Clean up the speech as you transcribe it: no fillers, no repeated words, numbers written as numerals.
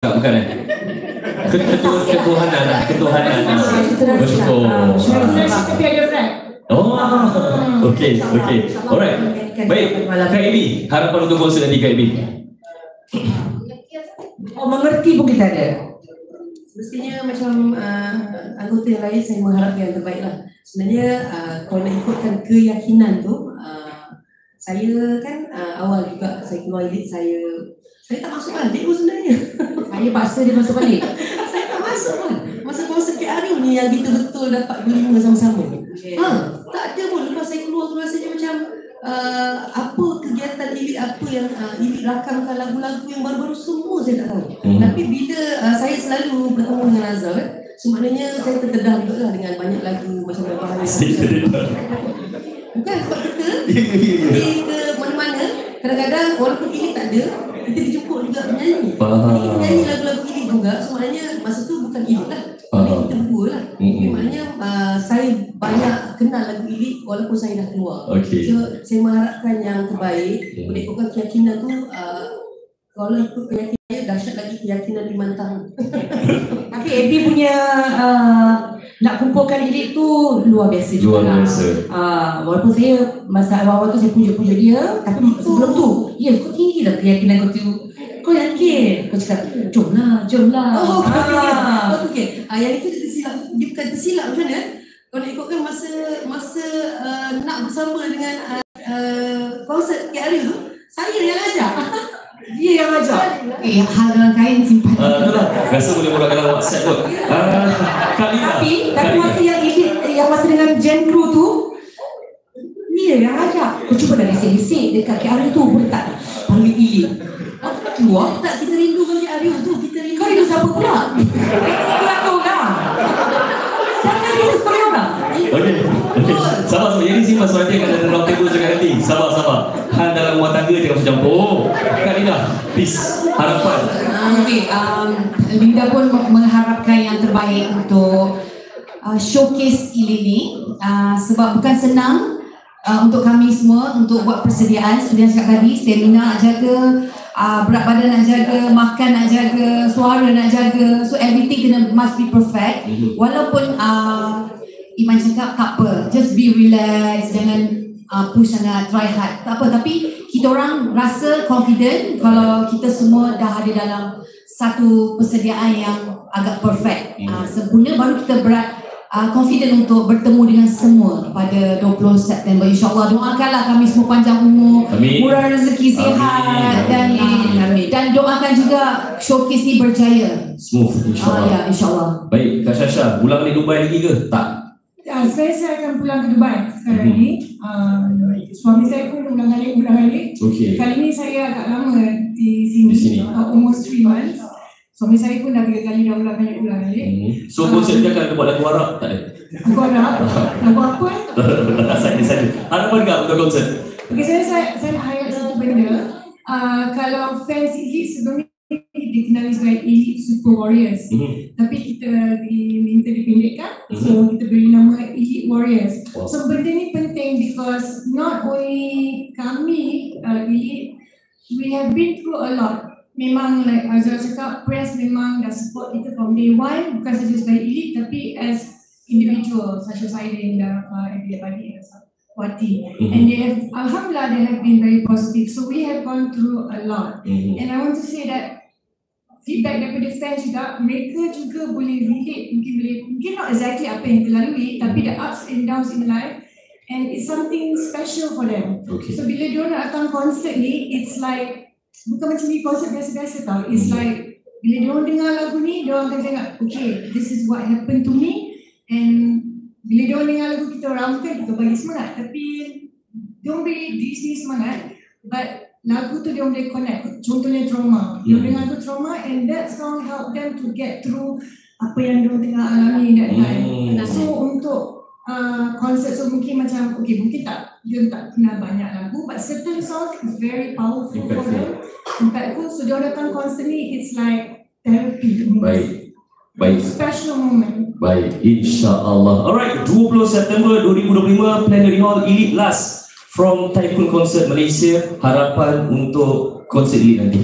Bukan ketuhanan. Bersyukur. Tapi ada Fred. Oh, okey. Alright. Baik, Kak Ibi, harapan untuk konsert nanti Kak Ibi. Mengerti pun kita ada. Mestinya macam anggota yang lain saya mengharapkan yang terbaik lah. Sebenarnya kalau nak ikutkan keyakinan tu, saya kan awal juga saya keluar elite, saya tak masuk balik pun sebenarnya. Saya paksa dia masuk balik. Saya tak masuk pun. Masa konsert KRU ni yang kita betul dapat berlima sama-sama. Tak ada pun. Lepas saya keluar tu rasanya macam apa kegiatan elite, apa yang elite rakamkan lagu-lagu yang baru-baru, semua saya tak tahu. Tapi bila saya selalu bertemu dengan Azhar, so maknanya saya terdedah juga lah dengan banyak lagu macam Bahaya. Bukan sebab kita pergi ke mana-mana, kadang-kadang walaupun elite tak ada, kita dijemput juga menyanyi. Kita menyanyi lagu-lagu elite juga, so maknanya masa tu bukan elite lah, kita berdua lah. Maknanya saya banyak kenal lagu elite walaupun saya dah keluar. So saya mengharapkan yang terbaik. Boleh ikutkan keyakinan tu, kalau ikut keyakinan dahsyat lagi keyakinan di Mantang. Tapi Abby punya nak kumpulkan elite tu luar biasa juga. Walaupun saya masa awal-awal tu saya puja-puja dia, tapi sebelum tu, ya kau tinggi lah keyakinan kau tu. Kau yakin? Kau cakap, jom lah. Okey. Yang itu tersilap. Dia bukan tersilap macam mana? Kalau nak ikutkan masa nak bersama dengan konsert KRU tu, saya yang ajak. Dia yang ajak. Hal dalam kain simpan. Itulah. Rasa boleh mulakan dalam WhatsApp tu. Tapi masa yang elite, yang masa dengan Gen Crew tu, dia yang ajak. Kau cuba dah risik-risik dekat KRU tu, boleh tak panggil elite? Keluar tak, kita rindukan KRU tu. Kau rindu siapa pula? Kau lah. Jangan rindu kau lah. Okey. Sabar. Jadi simpan soalan dia akan ada round table cakap nanti. Sabar. Hal dalam rumah tangga jangan bercampur. Kak Linda, please, harapan. Linda pun mengharapkan yang terbaik untuk showcase ini sebab bukan senang untuk kami semua untuk buat persediaan. Seperti yang cakap tadi, stamina nak jaga, berat badan nak jaga, makan nak jaga, suara nak jaga, so everything must be perfect. Walaupun Iman cakap tak apa, just be relaxed, jangan push sangat, try hard, tak apa. Tapi kita orang rasa confident kalau kita semua dah ada dalam satu persediaan yang agak perfect, sempurna, baru kita confident untuk bertemu dengan semua pada 20 September. InsyaAllah, doakanlah kami semua panjang umur, murah rezeki, sihat, dan doakan juga showcase ni berjaya. Smooth, insyaAllah. Ya, insyaAllah. Baik, Kak Syasha, pulang di Dubai lagi ke? Tak? Sekarang saya akan pulang ke Dubai sekarang ni. Suami saya pun ulang alik. Kali ni saya agak lama di sini. Almost 3 months. Suami saya pun dah 3 kali dah ulang alik. So konsep dia akan buat lagu Arab? Tak ada? Lagu Arab? Lagu apa? Saja. Harapan tak untuk konsep? Okay, saya nak highlight satu benda. Kalau fans elite sebelum ni dikenali sebagai elite super warriors, tapi kita diminta dipendekkan, so kita beri nama elite warriors. So benda ni penting because not only kami elite, we have been through a lot. Memang like Azhar cakap, press memang dah support kita from day one, bukan saja sebagai elite tapi as individual, such as Aidin, everybody else. And they have, alhamdulillah, they have been very positive. So we have gone through a lot. And I want to say that feedback daripada fans juga, mereka juga boleh relate, mungkin not exactly apa yang terlalui, tapi the ups and downs in life, and it's something special for them. So bila diorang datang konsert ni, it's like bukan macam ni konsert biasa-biasa tau. It's like bila diorang dengar lagu ni, diorang akan cakap, okay, this is what happened to me. And bila diorang dengar lagu kita orang, bukan kita bagi semangat, tapi diorang beri diri sendiri semangat, but lagu tu diorang boleh connect. Contohnya Trauma, diorang dengar lagu Trauma, and that song help them to get through apa yang diorang tengah alami that time. So untuk konsert, so mungkin macam, okay, mungkin diorang tak kenal banyak lagu, but certain songs is very powerful for them, impactful. So diorang datang konsert ni, it's like therapy. Baik. Special moment. Baik, insyaAllah. Alright, 20 September 2025, Plenary Hall, Elite Last from Typhoon Concert Malaysia. Harapan untuk konsert Elite nanti.